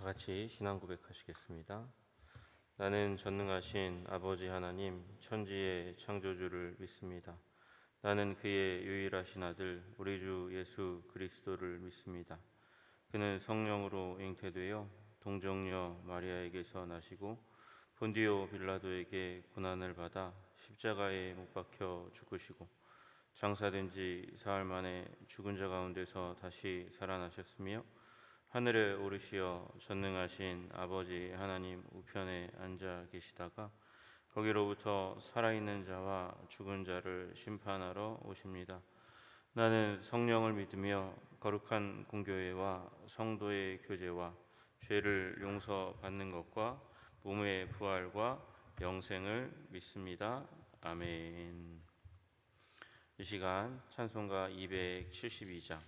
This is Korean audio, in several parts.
다 같이 신앙 고백하시겠습니다. 나는 전능하신 아버지 하나님 천지의 창조주를 믿습니다. 나는 그의 유일하신 아들 우리 주 예수 그리스도를 믿습니다. 그는 성령으로 잉태되어 동정녀 마리아에게서 나시고 본디오 빌라도에게 고난을 받아 십자가에 못 박혀 죽으시고 장사된 지 사흘 만에 죽은 자 가운데서 다시 살아나셨으며 하늘에 오르시어 전능하신 아버지 하나님 우편에 앉아 계시다가 거기로부터 살아있는 자와 죽은 자를 심판하러 오십니다. 나는 성령을 믿으며 거룩한 공교회와 성도의 교제와 죄를 용서받는 것과 몸의 부활과 영생을 믿습니다. 아멘. 이 시간 찬송가 272장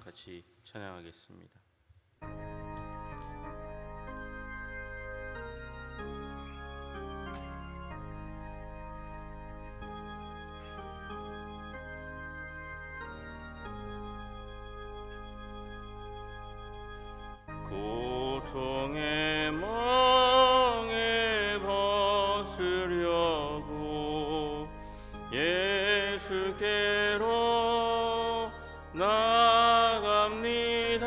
같이 찬양하겠습니다. 고통의 멍에 벗으려고 예수께로 나갑니다.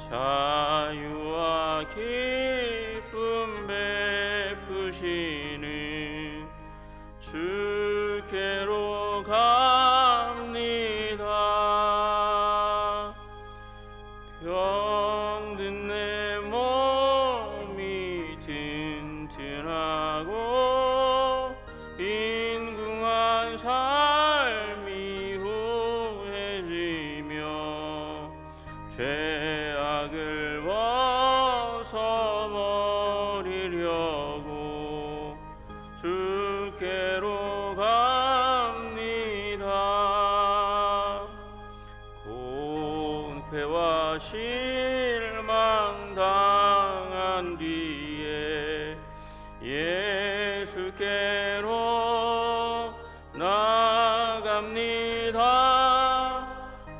자유와 기쁨 베푸시는 주께로 갑니다. 병든 내 몸이 튼튼하고 빈궁한 삶이 후해지며 죄악을 벗어버리려고 주께로 갑니다. 공패와 실망 당한 뒤에 예수께로 나갑니다.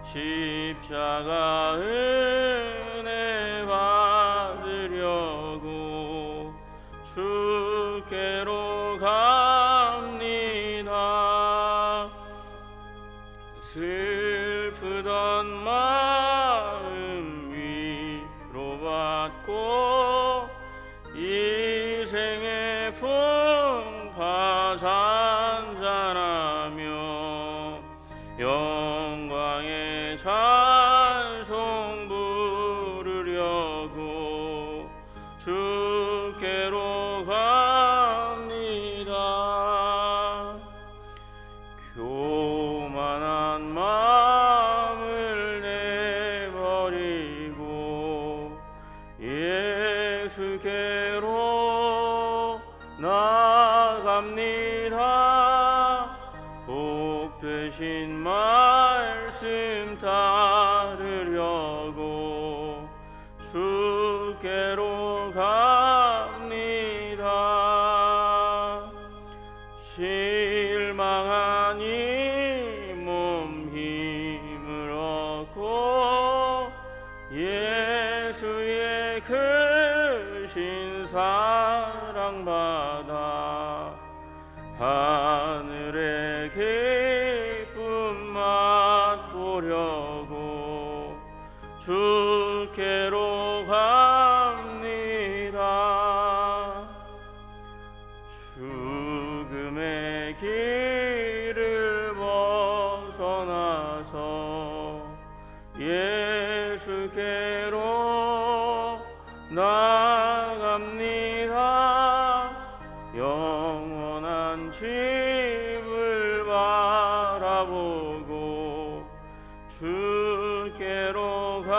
십자가 은혜 받으려고 주께로 갑니다. 슬프던 마음 위로받고 이생의 풍파 잔잔하며 영광의 찬송 부르려고 주께로 갑니다. 교만한 마음을 내버리고 예수께로 나갑니다. 복되신 말씀 따르려고 주께로 갑니다. 실망한 이 몸 힘을 얻고 예수의 크신 사랑받아 하늘의 기쁨 맛보려고 주께로 갑니다. 죽음의 길을 벗어나서 예수께로 나갑니다. 영원한 집을 바라보고 주께로 갑니다.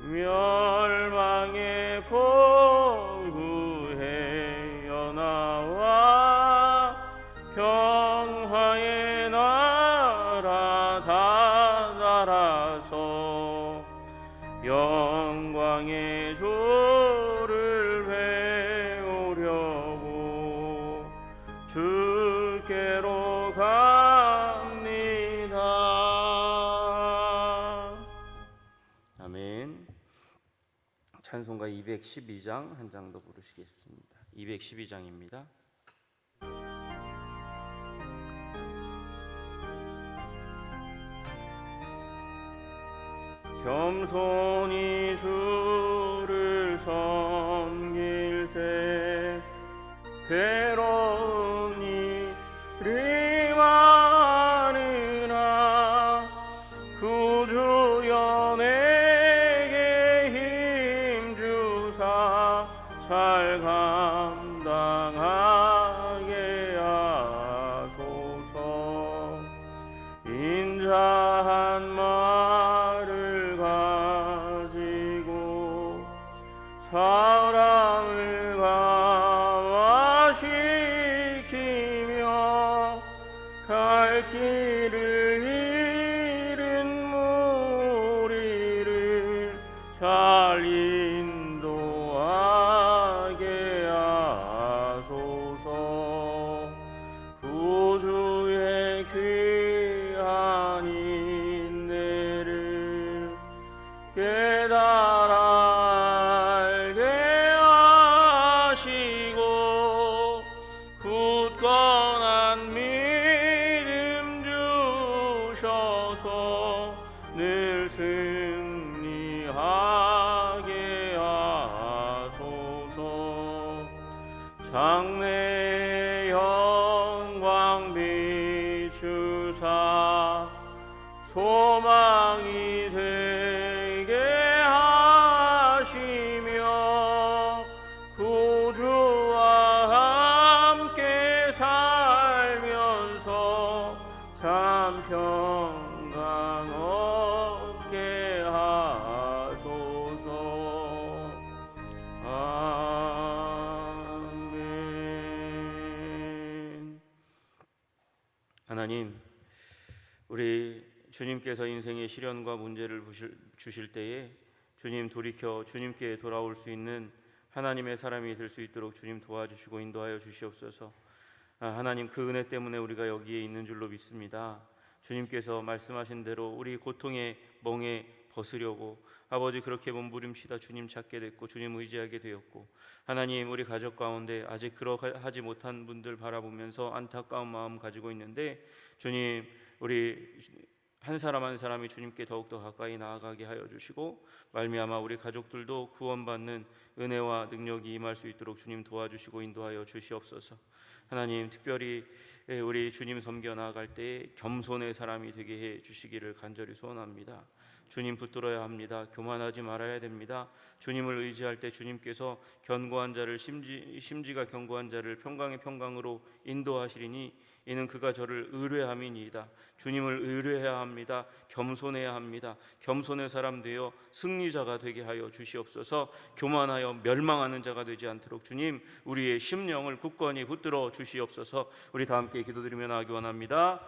멸망의 포구해여 나와 평화의 나라 다다라서 영광의 주를 배우려고 주께로 갑니다. 찬송가 212장 한 장 더 부르시겠습니다. 212장입니다. 겸손히 주를 섬길 때 괴로운 일이 많으나 구주여 내게 힘주사 잘 감당하게 하소서. 인자한 말을 가지고 사랑을 강화시키며 갈 길을 잃은 무리를 잘 인도하게 하소서. 구주의 귀한 인내를 깨달아 알게 하시고 굳건한 믿음 주셔서 늘 승리하게 하소서. 장래 영광 비추사 소망이 되게 하시며 구주와 함께 살면서 참 평강 얻게 하소서. 아멘. 하나님, 우리 주님께서 인생의 시련과 문제를 주실 때에 주님 돌이켜 주님께 돌아올 수 있는 하나님의 사람이 될 수 있도록 주님 도와주시고 인도하여 주시옵소서. 하나님, 그 은혜 때문에 우리가 여기에 있는 줄로 믿습니다. 주님께서 말씀하신 대로 우리 고통의 멍에 벗으려고 아버지 그렇게 몸부림치다 주님 찾게 됐고 주님 의지하게 되었고, 하나님 우리 가족 가운데 아직 그러하지 못한 분들 바라보면서 안타까운 마음 가지고 있는데 주님, 우리 한 사람 한 사람이 주님께 더욱더 가까이 나아가게 하여 주시고 말미암아 우리 가족들도 구원받는 은혜와 능력이 임할 수 있도록 주님 도와주시고 인도하여 주시옵소서. 하나님, 특별히 우리 주님 섬겨 나아갈 때 겸손의 사람이 되게 해 주시기를 간절히 소원합니다. 주님 붙들어야 합니다. 교만하지 말아야 됩니다. 주님을 의지할 때 주님께서 견고한 자를 심지가 견고한 자를 평강의 평강으로 인도하시리니 이는 그가 저를 의뢰함이니이다. 주님을 의뢰해야 합니다. 겸손해야 합니다. 겸손의 사람 되어 승리자가 되게 하여 주시옵소서. 교만하여 멸망하는 자가 되지 않도록 주님 우리의 심령을 굳건히 붙들어 주시옵소서. 우리 다 함께 기도드리며 나아가기 원합니다.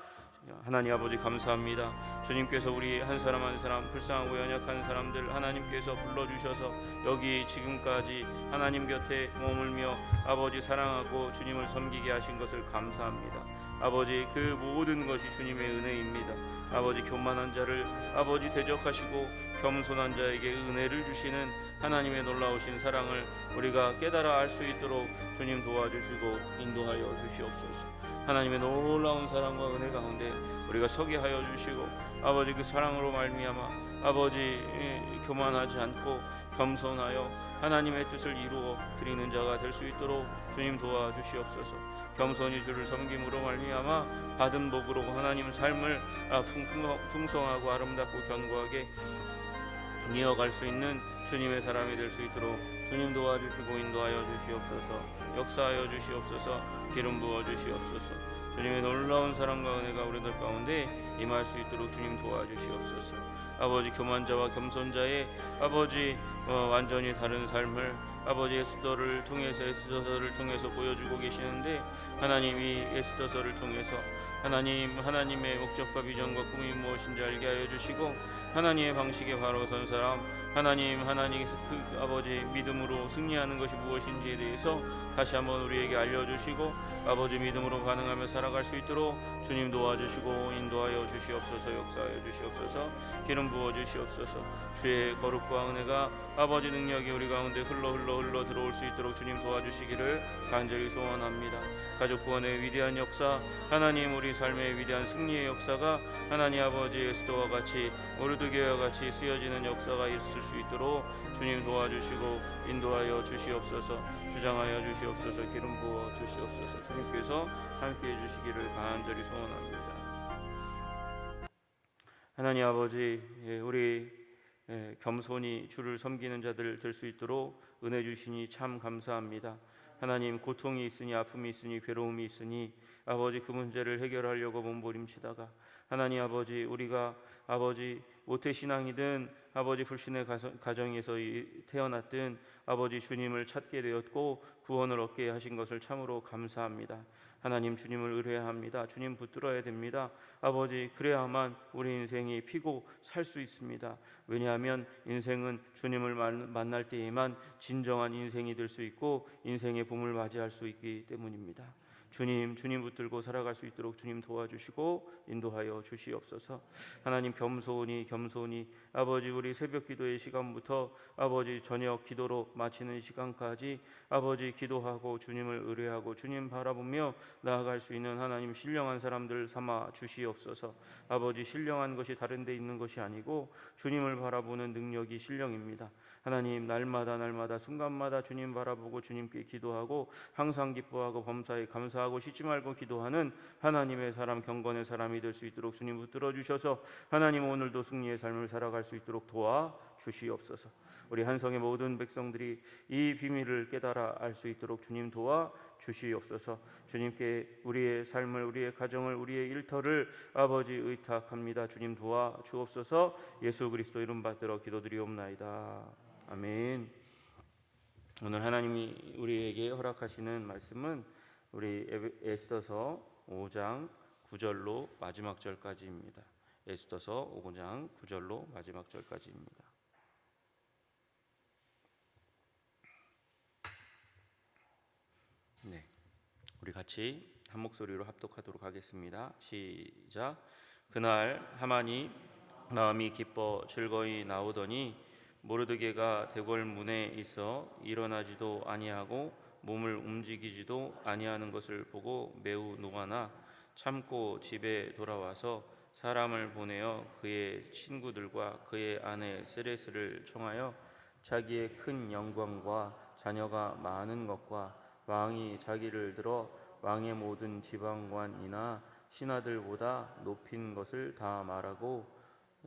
하나님 아버지 감사합니다. 주님께서 우리 한 사람 한 사람 불쌍하고 연약한 사람들 하나님께서 불러주셔서 여기 지금까지 하나님 곁에 머물며 아버지 사랑하고 주님을 섬기게 하신 것을 감사합니다. 아버지 그 모든 것이 주님의 은혜입니다. 아버지 교만한 자를 아버지 대적하시고 겸손한 자에게 은혜를 주시는 하나님의 놀라우신 사랑을 우리가 깨달아 알 수 있도록 주님 도와주시고 인도하여 주시옵소서. 하나님의 놀라운 사랑과 은혜 가운데 우리가 서게 하여 주시고 아버지 그 사랑으로 말미암아 아버지 교만하지 않고 겸손하여 하나님의 뜻을 이루어 드리는 자가 될 수 있도록 주님 도와주시옵소서. 겸손히 주를 섬김으로 말미암아 받은 복으로 하나님 삶을 풍성하고 아름답고 견고하게 이어갈 수 있는 주님의 사람이 될 수 있도록 주님 도와주시고 인도하여 주시옵소서. 역사하여 주시옵소서. 기름 부어 주시옵소서. 주님의 놀라운 사랑과 은혜가 우리들 가운데 임할 수 있도록 주님 도와주시옵소서. 아버지 교만자와 겸손자의 아버지 완전히 다른 삶을 아버지 에스더를 통해서 보여주고 계시는데 하나님 이 에스더서를 통해서 하나님의 목적과 비전과 꿈이 무엇인지 알게 하여 주시고 하나님의 방식에 바로 선 사람 하나님께서 그 아버지 믿음으로 승리하는 것이 무엇인지에 대해서 다시 한번 우리에게 알려주시고 아버지 믿음으로 반응하며 살아갈 수 있도록 주님 도와주시고 인도하여 주시옵소서. 역사하여 주시옵소서. 기름 부어 주시옵소서. 주의 거룩과 은혜가 아버지 능력이 우리 가운데 흘러 들어올 수 있도록 주님 도와주시기를 간절히 소원합니다. 가족 구원의 위대한 역사, 하나님 우리 삶의 위대한 승리의 역사가 하나님 아버지 에스더와 같이 모르드게와 같이 쓰여지는 역사가 있을 수 있도록 주님 도와주시고 인도하여 주시옵소서. 주장하여 주시옵소서. 기름 부어 주시옵소서. 주님께서 함께해 주시기를 간절히 소원합니다. 하나님 아버지, 우리 겸손히 주를 섬기는 자들 될 수 있도록 은혜 주시니 참 감사합니다. 하나님, 고통이 있으니 아픔이 있으니 괴로움이 있으니 아버지 그 문제를 해결하려고 몸부림치다가 하나님 아버지, 우리가 아버지 모태신앙이든 아버지 불신의 가정에서 태어났든 아버지 주님을 찾게 되었고 구원을 얻게 하신 것을 참으로 감사합니다. 하나님, 주님을 의뢰합니다. 주님 붙들어야 됩니다. 아버지, 그래야만 우리 인생이 피고 살 수 있습니다. 왜냐하면 인생은 주님을 만날 때에만 진정한 인생이 될 수 있고 인생의 봄을 맞이할 수 있기 때문입니다. 주님 붙들고 살아갈 수 있도록 주님 도와주시고 인도하여 주시옵소서. 하나님, 겸손히 아버지 우리 새벽 기도의 시간부터 아버지 저녁 기도로 마치는 시간까지 아버지 기도하고 주님을 의뢰하고 주님 바라보며 나아갈 수 있는 하나님 신령한 사람들 삼아 주시옵소서. 아버지, 신령한 것이 다른 데 있는 것이 아니고 주님을 바라보는 능력이 신령입니다. 하나님, 날마다 순간마다 주님 바라보고 주님께 기도하고 항상 기뻐하고 범사에 감사하고 쉬지 말고 기도하는 하나님의 사람, 경건의 사람이 될 수 있도록 주님 붙들어 주셔서 하나님 오늘도 승리의 삶을 살아갈 수 있도록 도와 주시옵소서. 우리 한성의 모든 백성들이 이 비밀을 깨달아 알 수 있도록 주님 도와 주시옵소서. 주님께 우리의 삶을, 우리의 가정을, 우리의 일터를 아버지 의탁합니다. 주님 도와 주옵소서. 예수 그리스도 이름 받들어 기도드리옵나이다. 아멘. 오늘 하나님이 우리에게 허락하시는 말씀은 우리 에스더서 5장 9절로 마지막 절까지입니다. 에스더서 5장 9절로 마지막 절까지입니다. 네, 우리 같이 한 목소리로 합독하도록 하겠습니다. 시작. 그날 하만이 마음이 기뻐 즐거이 나오더니 모르드게가 대궐 문에 있어 일어나지도 아니하고 몸을 움직이지도 아니하는 것을 보고 매우 노하나 참고 집에 돌아와서 사람을 보내어 그의 친구들과 그의 아내 세레스를 청하여 자기의 큰 영광과 자녀가 많은 것과 왕이 자기를 들어 왕의 모든 지방관이나 신하들보다 높인 것을 다 말하고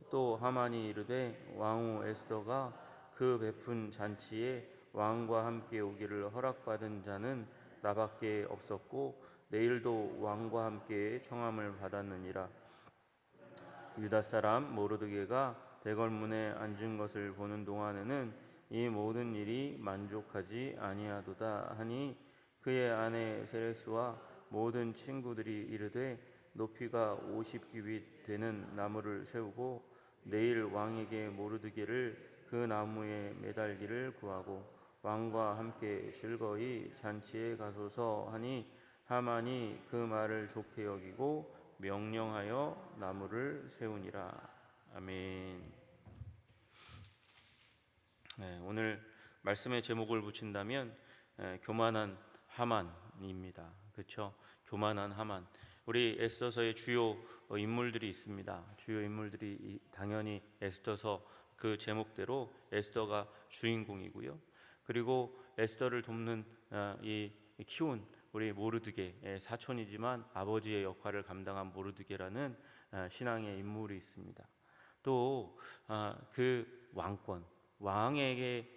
또 하만이 이르되 왕후 에스더가 그 베푼 잔치에 왕과 함께 오기를 허락받은 자는 나밖에 없었고 내일도 왕과 함께 청함을 받았느니라. 유다 사람 모르드게가 대궐문에 앉은 것을 보는 동안에는 이 모든 일이 만족하지 아니하도다 하니 그의 아내 세레스와 모든 친구들이 이르되 높이가 50규빗 되는 나무를 세우고 내일 왕에게 모르드게를 그 나무에 매달기를 구하고 왕과 함께 즐거이 잔치에 가소서 하니 하만이 그 말을 좋게 여기고 명령하여 나무를 세우니라. 아멘. 네, 오늘 말씀의 제목을 붙인다면 교만한 하만입니다. 그렇죠? 교만한 하만. 우리 에스더서의 주요 인물들이 있습니다. 주요 인물들이 당연히 에스더서 그 제목대로 에스더가 주인공이고요. 그리고 에스더를 돕는 키운 우리 모르드게, 사촌이지만 아버지의 역할을 감당한 모르드게라는 신앙의 인물이 있습니다. 또 그 왕권, 왕의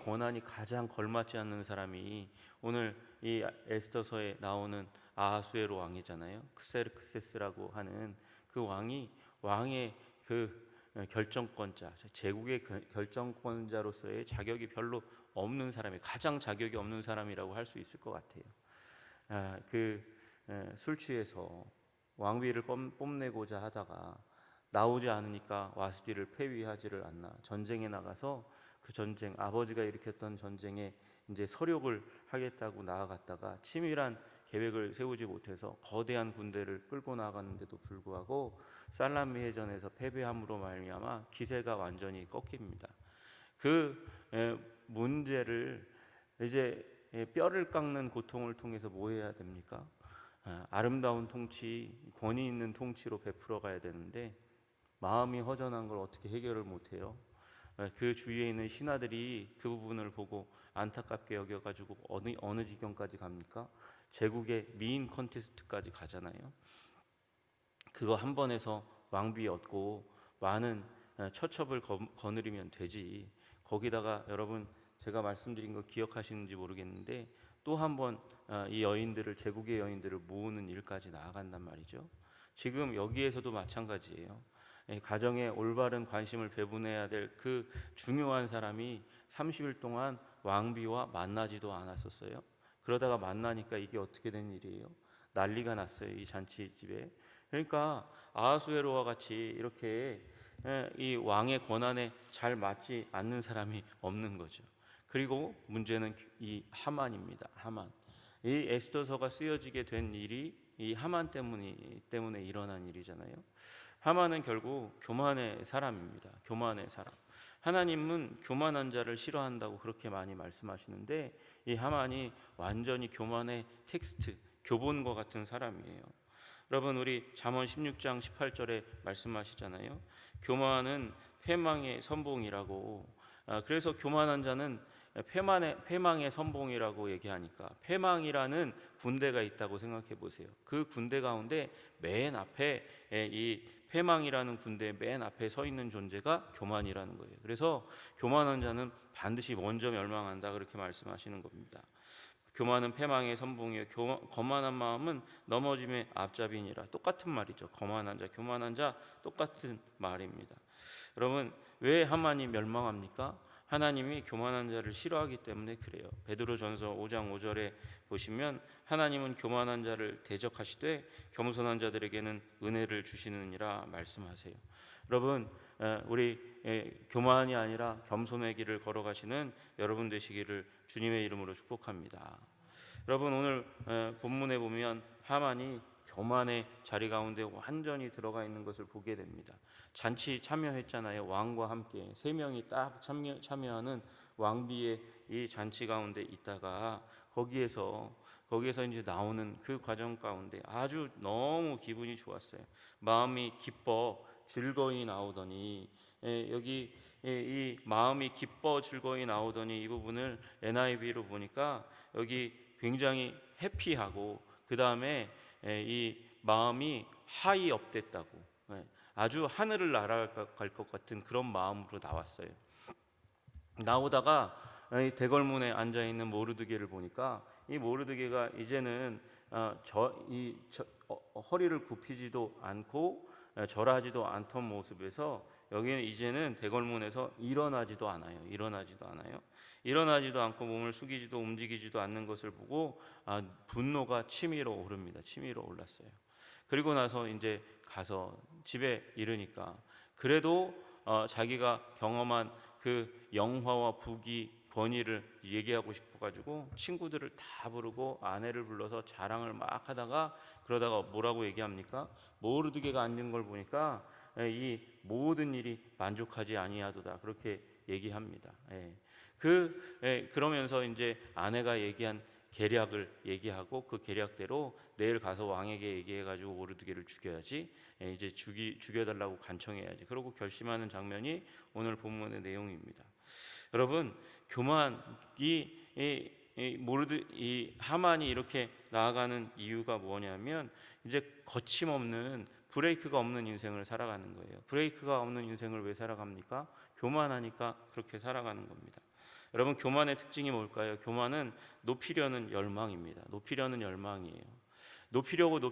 권한이 가장 걸맞지 않는 사람이 오늘 이 에스더서에 나오는 아하수에로 왕이잖아요. 크세르크세스라고 하는 그 왕의 그 결정권자, 제국의 결정권자로서의 자격이 별로 없는 사람이, 가장 자격이 없는 사람이라고 할 수 있을 것 같아요. 술 취해서 왕위를 뽐내고자 하다가 나오지 않으니까 와스디를 패위하지를 않나. 전쟁에 나가서 그 전쟁, 아버지가 일으켰던 전쟁에 이제 서력을 하겠다고 나아갔다가 치밀한 계획을 세우지 못해서 거대한 군대를 끌고 나갔는데도 불구하고 살라미해전에서 패배함으로 말미암아 기세가 완전히 꺾입니다. 그 문제를 이제 뼈를 깎는 고통을 통해서 뭐 해야 됩니까? 아름다운 통치, 권위 있는 통치로 베풀어 가야 되는데 마음이 허전한 걸 어떻게 해결을 못해요? 그 주위에 있는 신하들이 그 부분을 보고 안타깝게 여겨가지고 어느 지경까지 갑니까? 제국의 미인 콘테스트까지 가잖아요. 그거 한 번에서 왕비 얻고 많은 처첩을 거느리면 되지. 거기다가 여러분 제가 말씀드린 거 기억하시는지 모르겠는데 또 한 번 이 여인들을 제국의 여인들을 모으는 일까지 나아간단 말이죠. 지금 여기에서도 마찬가지예요. 가정에 올바른 관심을 배분해야 될 그 중요한 사람이 30일 동안 왕비와 만나지도 않았었어요. 그러다가 만나니까 이게 어떻게 된 일이에요? 난리가 났어요, 이 잔치집에. 그러니까 아하수에로와 같이 이렇게 이 왕의 권한에 잘 맞지 않는 사람이 없는 거죠. 그리고 문제는 이 하만입니다. 하만. 이 에스더서가 쓰여지게 된 일이 이 하만 때문에 일어난 일이잖아요. 하만은 결국 교만의 사람입니다. 교만의 사람. 하나님은 교만한 자를 싫어한다고 그렇게 많이 말씀하시는데 이 하만이 완전히 교만의 텍스트, 교본과 같은 사람이에요. 여러분 우리 잠언 16장 18절에 말씀하시잖아요. 교만은 패망의 선봉이라고. 그래서 교만한 자는 패망의 선봉이라고 얘기하니까 패망이라는 군대가 있다고 생각해 보세요. 그 군대 가운데 맨 앞에 이 패망이라는 군대 맨 앞에 서 있는 존재가 교만이라는 거예요. 그래서 교만한 자는 반드시 먼저 멸망한다 그렇게 말씀하시는 겁니다. 교만은 패망의 선봉이요 거만한 마음은 넘어짐의 앞잡이니라. 똑같은 말이죠. 거만한 자, 교만한 자 똑같은 말입니다. 여러분 왜 하만이 멸망합니까? 하나님이 교만한 자를 싫어하기 때문에 그래요. 베드로전서 5장 5절에 보시면 하나님은 교만한 자를 대적하시되 겸손한 자들에게는 은혜를 주시느니라 말씀하세요. 여러분 우리 교만이 아니라 겸손의 길을 걸어가시는 여러분 되시기를 주님의 이름으로 축복합니다. 여러분 오늘 본문에 보면 하만이 교만의 자리 가운데 완전히 들어가 있는 것을 보게 됩니다. 잔치 참여했잖아요. 왕과 함께 3명이 딱 참여하는 왕비의 이 잔치 가운데 있다가 거기에서 이제 나오는 그 과정 가운데 아주 너무 기분이 좋았어요. 마음이 기뻐 즐거이 나오더니 여기 이 마음이 기뻐 즐거이 나오더니 이 부분을 NIV로 보니까 여기 굉장히 해피하고 그 다음에 이 마음이 하이 업됐다고 아주 하늘을 날아갈 것 같은 그런 마음으로 나왔어요. 나오다가 대궐문에 앉아 있는 모르드게를 보니까 이 모르드게가 이제는 허리를 굽히지도 않고 절하지도 않던 모습에서 여기는 이제는 대궐문에서 일어나지도 않아요. 일어나지도 않고 몸을 숙이지도 움직이지도 않는 것을 보고 분노가 치밀어 오릅니다. 치밀어 올랐어요. 그리고 나서 이제 가서 집에 이르니까 그래도 자기가 경험한 그 영화와 부귀 권위를 얘기하고 싶어가지고 친구들을 다 부르고 아내를 불러서 자랑을 막 하다가 그러다가 뭐라고 얘기합니까? 모르드게가 앉은 걸 보니까 이 모든 일이 만족하지 아니하도다 그렇게 얘기합니다. 그러면서 이제 아내가 얘기한 계략을 얘기하고 그 계략대로 내일 가서 왕에게 얘기해가지고 모르드게를 죽여야지 이제 죽여달라고 간청해야지 그러고 결심하는 장면이 오늘 본문의 내용입니다. 여러분 교만이 이 하만이 이렇게 나아가는 이유가 뭐냐면 이제 거침없는 브레이크가 없는 인생을 살아가는 거예요. 브레이크가 없는 인생을 왜 살아갑니까? 교만하니까 그렇게 살아가는 겁니다. 여러분 교만의 특징이 뭘까요? 교만은 높이려는 열망입니다. 높이려는 열망이에요. 높이려고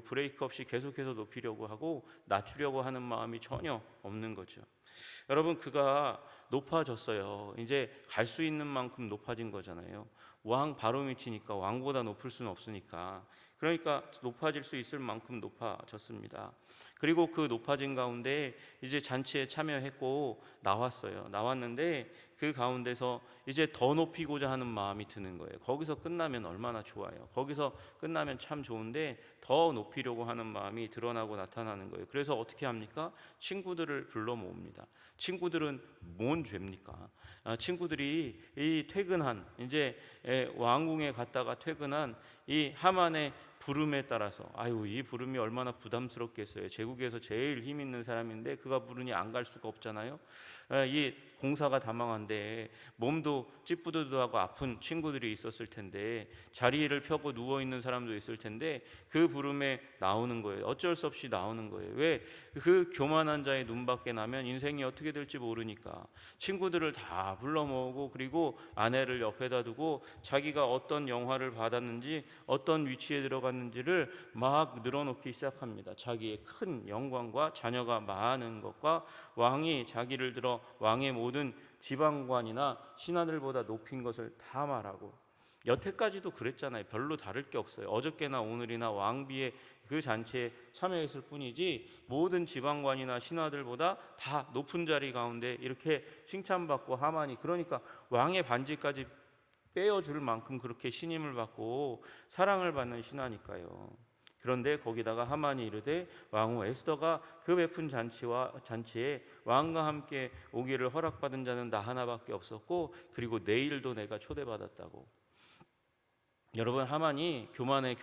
브레이크 없이 계속해서 높이려고 하고 낮추려고 하는 마음이 전혀 없는 거죠. 여러분, 그가 높아졌어요. 이제 갈 수 있는 만큼 높아진 거잖아요. 왕 바로 밑이니까 왕보다 높을 수는 없으니까. 그러니까 높아질 수 있을 만큼 높아졌습니다. 그리고 그 높아진 가운데 이제 잔치에 참여했고 나왔어요. 나왔는데 그 가운데서 이제 더 높이고자 하는 마음이 드는 거예요. 거기서 끝나면 얼마나 좋아요. 거기서 끝나면 참 좋은데 더 높이려고 하는 마음이 드러나고 나타나는 거예요. 그래서 어떻게 합니까? 친구들을 불러 모읍니다. 친구들은 뭔 죄입니까? 친구들이 이 퇴근한, 이제 왕궁에 갔다가 퇴근한 이 하만의 부름에 따라서, 아유, 이 부름이 얼마나 부담스럽겠어요. 제국에서 제일 힘 있는 사람인데 그가 부르니 안 갈 수가 없잖아요. 이 공사가 다망한데 몸도 찌뿌드드하고 아픈 친구들이 있었을 텐데, 자리를 펴고 누워 있는 사람도 있을 텐데 그 부름에 나오는 거예요. 어쩔 수 없이 나오는 거예요. 왜? 그 교만한 자의 눈밖에 나면 인생이 어떻게 될지 모르니까 친구들을 다 불러 모으고, 그리고 아내를 옆에다 두고 자기가 어떤 영화를 받았는지 어떤 위치에 들어갔는지를 막 늘어놓기 시작합니다. 자기의 큰 영광과 자녀가 많은 것과 왕이 자기를 들어 왕의 모든 지방관이나 신하들보다 높인 것을 다 말하고, 여태까지도 그랬잖아요. 별로 다를 게 없어요. 어저께나 오늘이나 왕비의 그 잔치에 참여했을 뿐이지 모든 지방관이나 신하들보다 다 높은 자리 가운데 이렇게 칭찬받고, 하만이 그러니까 왕의 반지까지 빼어줄 만큼 그렇게 신임을 받고 사랑을 받는 신하니까요. 그런데 거기다가 하만이 이르되 왕후 에스더가 그 베푼 잔치에 왕과 함께 오기를 허락받은 자는 나 하나밖에 없었고, 그리고 내일도 내가 초대받았다고. 여러분, 하만이 교만의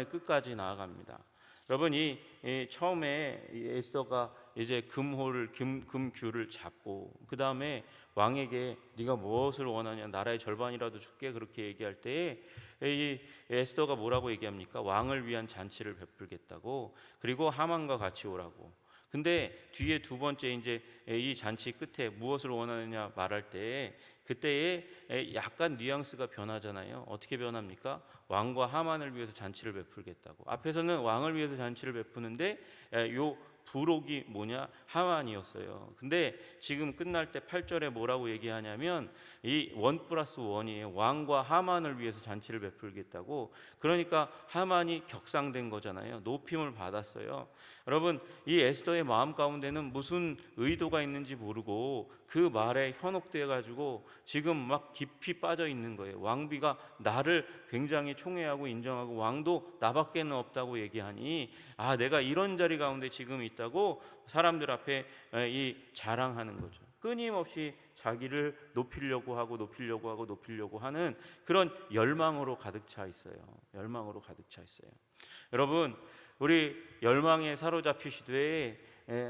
끝까지 나아갑니다. 여러분, 처음에 에스더가 이제 금귤을 잡고, 그 다음에 왕에게 네가 무엇을 원하냐, 나라의 절반이라도 줄게, 그렇게 얘기할 때에 이 에스더가 뭐라고 얘기합니까? 왕을 위한 잔치를 베풀겠다고, 그리고 하만과 같이 오라고. 근데 뒤에 두 번째 이제 이 잔치 끝에 무엇을 원하느냐 말할 때, 그때에 약간 뉘앙스가 변하잖아요. 어떻게 변합니까? 왕과 하만을 위해서 잔치를 베풀겠다고. 앞에서는 왕을 위해서 잔치를 베푸는데 요 부록이 뭐냐? 하만이었어요. 근데 지금 끝날 때 8절에 뭐라고 얘기하냐면 이 1+1이에요. 왕과 하만을 위해서 잔치를 베풀겠다고. 그러니까 하만이 격상된 거잖아요. 높임을 받았어요. 여러분, 이 에스더의 마음 가운데는 무슨 의도가 있는지 모르고 그 말에 현혹되어 가지고 지금 막 깊이 빠져 있는 거예요. 왕비가 나를 굉장히 총애하고 인정하고 왕도 나밖에는 없다고 얘기하니, 아, 내가 이런 자리 가운데 지금 있다고 사람들 앞에 이 자랑하는 거죠. 끊임없이 자기를 높이려고 하는 그런 열망으로 가득 차 있어요. 열망으로 가득 차 있어요. 여러분, 우리 열망에 사로잡히시되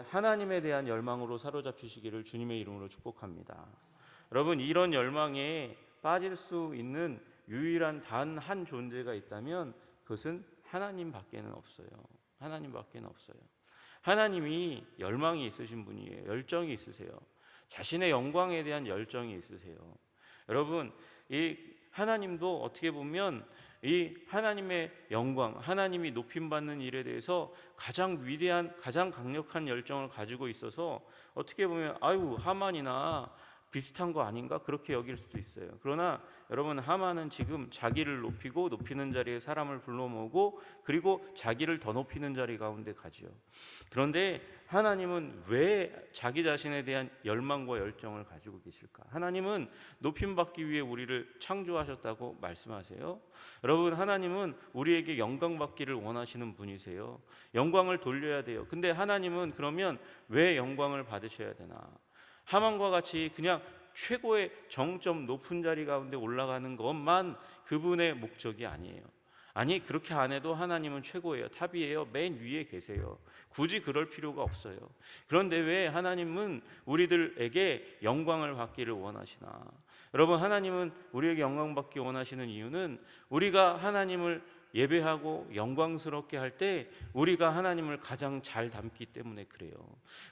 하나님에 대한 열망으로 사로잡히시기를 주님의 이름으로 축복합니다. 여러분, 이런 열망에 빠질 수 있는 유일한 단 한 존재가 있다면 그것은 하나님밖에는 없어요. 하나님밖에는 없어요. 하나님이 열망이 있으신 분이에요. 열정이 있으세요. 자신의 영광에 대한 열정이 있으세요. 여러분, 이 하나님도 어떻게 보면 이 하나님의 영광, 하나님이 높임받는 일에 대해서 가장 위대한, 가장 강력한 열정을 가지고 있어서 어떻게 보면 아유, 하만이나 비슷한 거 아닌가? 그렇게 여길 수도 있어요. 그러나 여러분, 하만은 지금 자기를 높이고 높이는 자리에 사람을 불러 모으고, 그리고 자기를 더 높이는 자리 가운데 가지요. 그런데 하나님은 왜 자기 자신에 대한 열망과 열정을 가지고 계실까? 하나님은 높임받기 위해 우리를 창조하셨다고 말씀하세요. 여러분, 하나님은 우리에게 영광 받기를 원하시는 분이세요. 영광을 돌려야 돼요. 근데 하나님은 그러면 왜 영광을 받으셔야 되나? 하만과 같이 그냥 최고의 정점 높은 자리 가운데 올라가는 것만 그분의 목적이 아니에요. 아니, 그렇게 안 해도 하나님은 최고예요. 탑이에요. 맨 위에 계세요. 굳이 그럴 필요가 없어요. 그런데 왜 하나님은 우리들에게 영광을 받기를 원하시나? 여러분, 하나님은 우리에게 영광 받기 원하시는 이유는 우리가 하나님을 예배하고 영광스럽게 할 때 우리가 하나님을 가장 잘 닮기 때문에 그래요.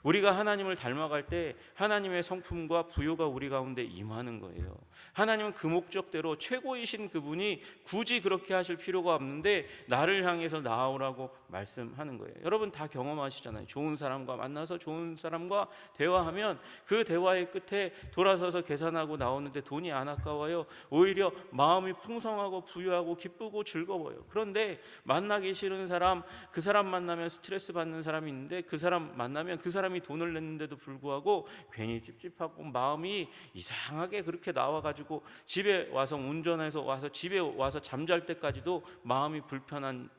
우리가 하나님을 닮아갈 때 하나님의 성품과 부요가 우리 가운데 임하는 거예요. 하나님은 그 목적대로 최고이신 그분이 굳이 그렇게 하실 필요가 없는데 나를 향해서 나아오라고 말씀하는 거예요. 여러분 다 경험하시잖아요. 좋은 사람과 만나서 좋은 사람과 대화하면 그 대화의 끝에 돌아서서 계산하고 나오는데 돈이 안 아까워요. 오히려 마음이 풍성하고 부유하고 기쁘고 즐거워요. 그런데 만나기 싫은 사람, 그 사람 만나면 스트레스 받는 사람이 있는데 그 사람 만나면 그 사람이 돈을 냈는데도 불구하고 괜히 찝찝하고 마음이 이상하게 그렇게 나와가지고 집에 와서 운전해서 와서 집에 와서 잠잘 때까지도 마음이 불편한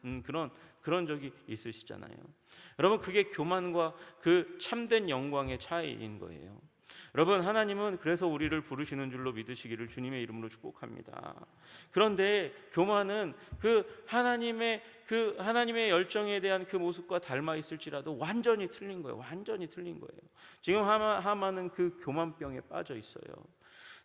그런 적이 있으시잖아요. 여러분 그게 교만과 그 참된 영광의 차이인 거예요. 여러분 하나님은 그래서 우리를 부르시는 줄로 믿으시기를 주님의 이름으로 축복합니다. 그런데 교만은 그 하나님의 열정에 대한 그 모습과 닮아 있을지라도 완전히 틀린 거예요. 완전히 틀린 거예요. 지금 하만은 그 교만병에 빠져 있어요.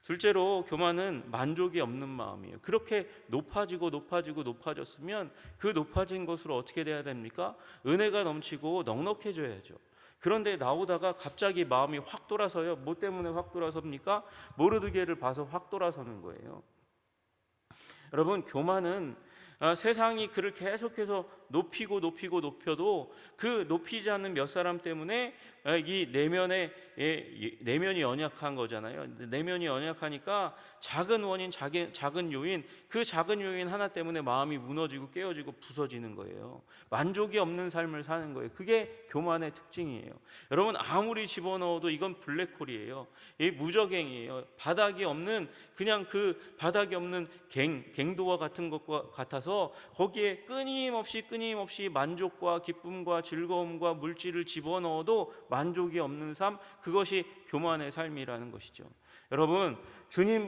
둘째로 교만은 만족이 없는 마음이에요. 그렇게 높아졌으면 그 높아진 것으로 어떻게 돼야 됩니까? 은혜가 넘치고 넉넉해져야죠. 그런데 나오다가 갑자기 마음이 확 돌아서요. 뭐 때문에 확 돌아섭니까? 모르드게를 봐서 확 돌아서는 거예요. 여러분 교만은 세상이 그를 계속해서 높여도 그 높이지 않는 몇 사람 때문에 이 내면이 연약한 거잖아요. 내면이 연약하니까 작은 원인, 작은 요인, 그 작은 요인 하나 때문에 마음이 무너지고 깨어지고 부서지는 거예요. 만족이 없는 삶을 사는 거예요. 그게 교만의 특징이에요. 여러분 아무리 집어넣어도 이건 블랙홀이에요. 이 무적행이에요. 바닥이 없는 그냥 그 바닥이 없는 갱도와 같은 것과 같아서 거기에 끊임없이 만족과 기쁨과 즐거움과 물질을 집어넣어도 만족이 없는 삶, 그것이 교만의 삶이라는 것이죠. 여러분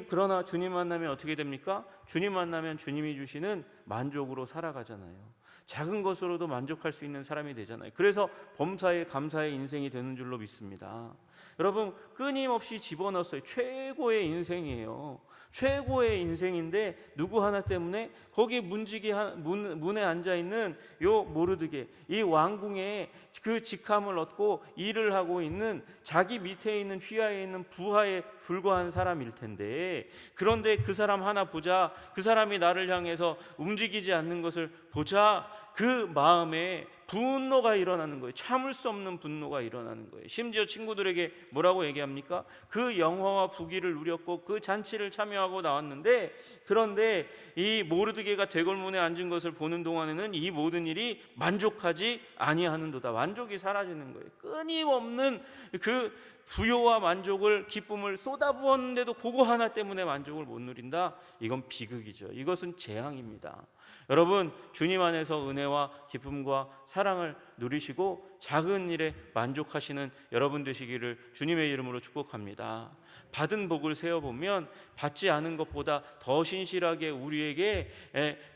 그러나 주님 만나면 어떻게 됩니까? 주님 만나면 주님이 주시는 만족으로 살아가잖아요. 작은 것으로도 만족할 수 있는 사람이 되잖아요. 그래서 범사에 감사의 인생이 되는 줄로 믿습니다. 여러분 끊임없이 집어넣었어요. 최고의 인생이에요. 최고의 인생인데 누구 하나 때문에 거기 문에 앉아있는 요 모르드게, 이 왕궁에 그 직함을 얻고 일을 하고 있는 자기 밑에 있는 휘하에 있는 부하에 불과한 사람일 텐데, 그런데 그 사람 하나 보자, 그 사람이 나를 향해서 움직이지 않는 것을 보자, 그 마음에 분노가 일어나는 거예요. 참을 수 없는 분노가 일어나는 거예요. 심지어 친구들에게 뭐라고 얘기합니까? 그 영화와 부귀를 누렸고 그 잔치를 참여하고 나왔는데, 그런데 이 모르드게가 대궐문에 앉은 것을 보는 동안에는 이 모든 일이 만족하지 아니하는도다. 만족이 사라지는 거예요. 끊임없는 그 부요와 만족을, 기쁨을 쏟아부었는데도 그거 하나 때문에 만족을 못 누린다. 이건 비극이죠. 이것은 재앙입니다. 여러분 주님 안에서 은혜와 기쁨과 사랑을 누리시고 작은 일에 만족하시는 여러분 되시기를 주님의 이름으로 축복합니다. 받은 복을 세어보면 받지 않은 것보다 더 신실하게 우리에게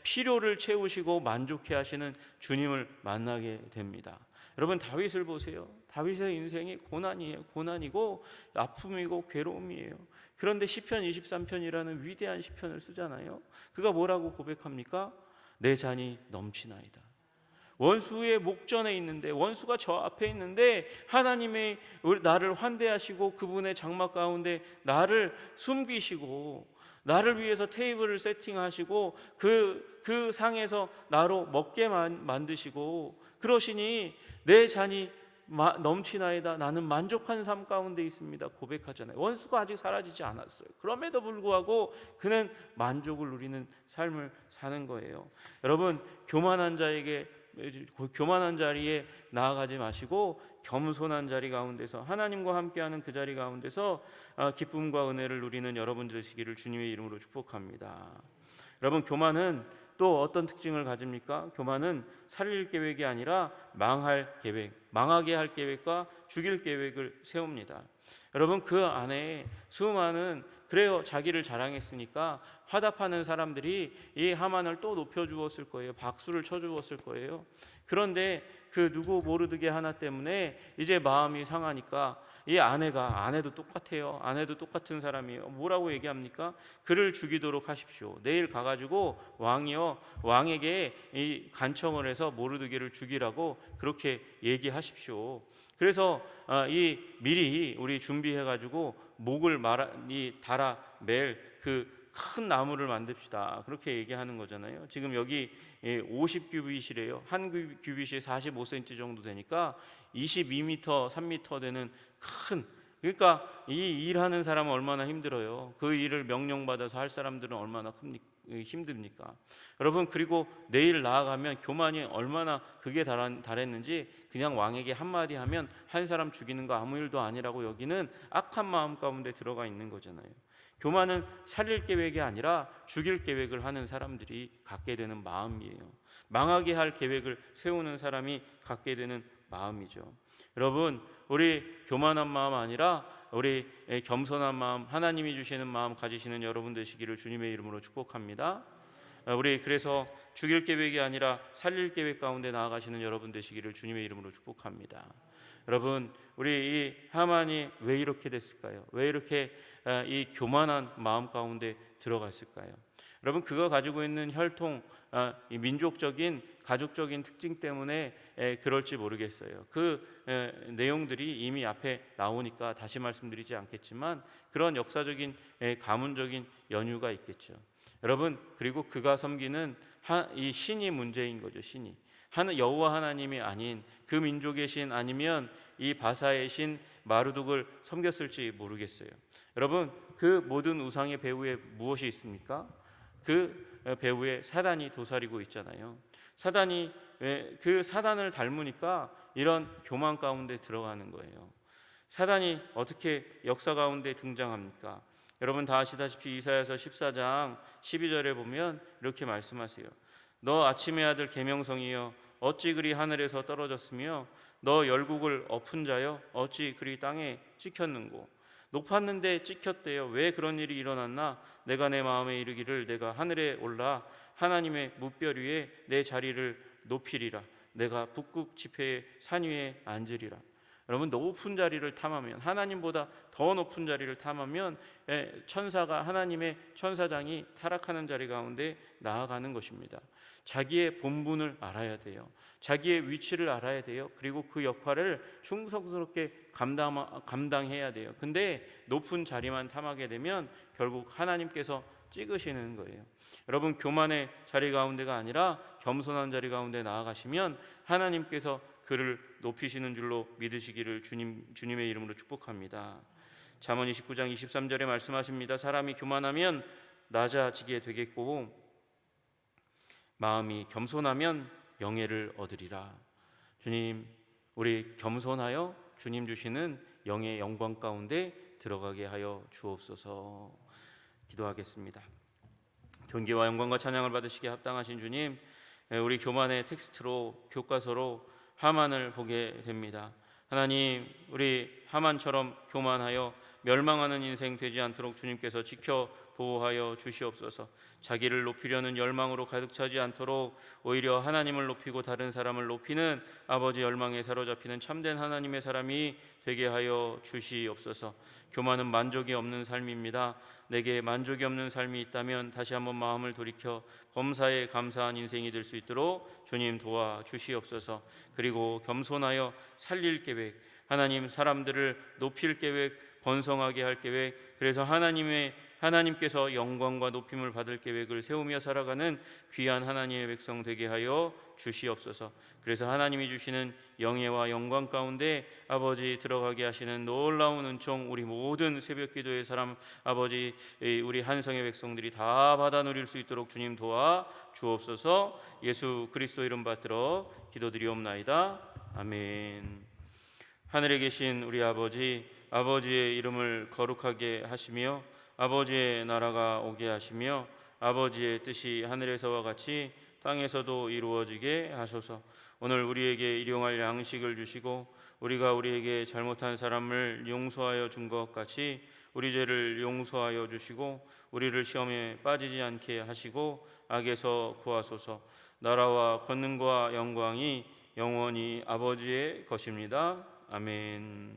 필요를 채우시고 만족해 하시는 주님을 만나게 됩니다. 여러분 다윗을 보세요. 다윗의 인생이 고난이고 아픔이고 괴로움이에요. 그런데 시편 23편이라는 위대한 시편을 쓰잖아요. 그가 뭐라고 고백합니까? 내 잔이 넘치나이다. 원수의 목전에 있는데, 원수가 저 앞에 있는데 하나님의 나를 환대하시고 그분의 장막 가운데 나를 숨기시고 나를 위해서 테이블을 세팅하시고 그 상에서 나로 먹게 만드시고 그러시니 내 잔이 넘치나이다. 나는 만족한 삶 가운데 있습니다. 고백하잖아요. 원수가 아직 사라지지 않았어요. 그럼에도 불구하고 그는 만족을 누리는 삶을 사는 거예요. 여러분 교만한 자리에 나아가지 마시고 겸손한 자리 가운데서 하나님과 함께하는 그 자리 가운데서 기쁨과 은혜를 누리는 여러분 되시기를 주님의 이름으로 축복합니다. 여러분 교만은 또 어떤 특징을 가집니까? 교만은 살릴 계획이 아니라 망하게 할 계획과 죽일 계획을 세웁니다. 여러분 그 안에 수많은 그래요. 자기를 자랑했으니까 화답하는 사람들이 이 하만을 또 높여주었을 거예요. 박수를 쳐주었을 거예요. 그런데 그 누구 모르드게 하나 때문에 이제 마음이 상하니까 이 아내도 똑같아요. 아내도 똑같은 사람이에요. 뭐라고 얘기합니까? 그를 죽이도록 하십시오. 내일 가가지고 왕에게 이 간청을 해서 모르드게를 죽이라고 그렇게 얘기하십시오. 그래서 이 미리 우리 준비해가지고 목을 달아 맬 그 큰 나무를 만듭시다. 그렇게 얘기하는 거잖아요. 지금 여기 50규빗이래요. 한 규빗이 45cm 정도 되니까 22m, 3m 되는 큰, 그러니까 이 일하는 사람은 얼마나 힘들어요. 그 일을 명령받아서 할 사람들은 얼마나 힘듭니까? 여러분, 그리고 내일 나아가면 교만이 얼마나 극에 달했는지 그냥 왕에게 한마디 하면 한 사람 죽이는 거 아무 일도 아니라고 여기는 악한 마음 가운데 들어가 있는 거잖아요. 교만은 살릴 계획이 아니라 죽일 계획을 하는 사람들이 갖게 되는 마음이에요. 망하게 할 계획을 세우는 사람이 갖게 되는 마음이죠. 여러분, 우리 교만한 마음 아니라 우리 겸손한 마음, 하나님이 주시는 마음 가지시는 여러분 되시기를 주님의 이름으로 축복합니다. 우리 그래서 죽일 계획이 아니라 살릴 계획 가운데 나아가시는 여러분 되시기를 주님의 이름으로 축복합니다. 여러분, 우리 이 하만이 왜 이렇게 됐을까요? 왜 이렇게 이 교만한 마음 가운데 들어갔을까요? 여러분, 그가 가지고 있는 혈통, 이 민족적인 가족적인 특징 때문에 그럴지 모르겠어요. 그 내용들이 이미 앞에 나오니까 다시 말씀드리지 않겠지만 그런 역사적인 가문적인 연유가 있겠죠. 여러분, 그리고 그가 섬기는 이 신이 문제인 거죠. 신이 여호와 하나님이 아닌 그 민족의 신, 아니면 이 바사의 신 마르둑을 섬겼을지 모르겠어요. 여러분, 그 모든 우상의 배후에 무엇이 있습니까? 그 배후에 사단이 도사리고 있잖아요. 사단이 그 사단을 닮으니까 이런 교만 가운데 들어가는 거예요. 사단이 어떻게 역사 가운데 등장합니까? 여러분 다 아시다시피 이사야서 14장 12절에 보면 이렇게 말씀하세요. 너 아침의 아들 계명성이여 어찌 그리 하늘에서 떨어졌으며 너 열국을 엎은 자여 어찌 그리 땅에 찍혔는고. 높았는데 찍혔대요. 왜 그런 일이 일어났나? 내가 내 마음에 이르기를 내가 하늘에 올라 하나님의 무별 위에 내 자리를 높이리라. 내가 북극 지폐의 산 위에 앉으리라. 여러분, 높은 자리를 탐하면, 하나님보다 더 높은 자리를 탐하면 천사가, 하나님의 천사장이 타락하는 자리 가운데 나아가는 것입니다. 자기의 본분을 알아야 돼요. 자기의 위치를 알아야 돼요. 그리고 그 역할을 충성스럽게 감당해야 돼요. 근데 높은 자리만 탐하게 되면 결국 하나님께서 찍으시는 거예요. 여러분, 교만의 자리 가운데가 아니라 겸손한 자리 가운데 나아가시면 하나님께서 그를 높이시는 줄로 믿으시기를 주님의 이름으로 축복합니다. 잠언 29장 23절에 말씀하십니다. 사람이 교만하면 낮아지게 되겠고 마음이 겸손하면 영예를 얻으리라. 주님, 우리 겸손하여 주님 주시는 영의 영광 가운데 들어가게 하여 주옵소서. 기도하겠습니다. 존귀와 영광과 찬양을 받으시기에 합당하신 주님, 우리 교만의 텍스트로, 교과서로 하만을 보게 됩니다. 하나님, 우리 하만처럼 교만하여 멸망하는 인생 되지 않도록 주님께서 지켜 보호하여 주시옵소서. 자기를 높이려는 열망으로 가득 차지 않도록 오히려 하나님을 높이고 다른 사람을 높이는 아버지 열망에 사로잡히는 참된 하나님의 사람이 되게 하여 주시옵소서. 교만은 만족이 없는 삶입니다. 내게 만족이 없는 삶이 있다면 다시 한번 마음을 돌이켜 범사에 감사한 인생이 될 수 있도록 주님 도와주시옵소서. 그리고 겸손하여 살릴 계획, 하나님 사람들을 높일 계획, 번성하게 할 계획, 그래서 하나님께서 영광과 높임을 받을 계획을 세우며 살아가는 귀한 하나님의 백성 되게 하여 주시옵소서. 그래서 하나님이 주시는 영예와 영광 가운데 아버지 들어가게 하시는 놀라운 은총, 우리 모든 새벽 기도의 사람 아버지, 우리 한성의 백성들이 다 받아 누릴 수 있도록 주님 도와 주옵소서. 예수 그리스도 이름 받들어 기도드리옵나이다. 아멘. 하늘에 계신 우리 아버지의 이름을 거룩하게 하시며 아버지의 나라가 오게 하시며 아버지의 뜻이 하늘에서와 같이 땅에서도 이루어지게 하소서. 오늘 우리에게 일용할 양식을 주시고 우리가 우리에게 잘못한 사람을 용서하여 준 것 같이 우리 죄를 용서하여 주시고 우리를 시험에 빠지지 않게 하시고 악에서 구하소서. 나라와 권능과 영광이 영원히 아버지의 것입니다. 아멘.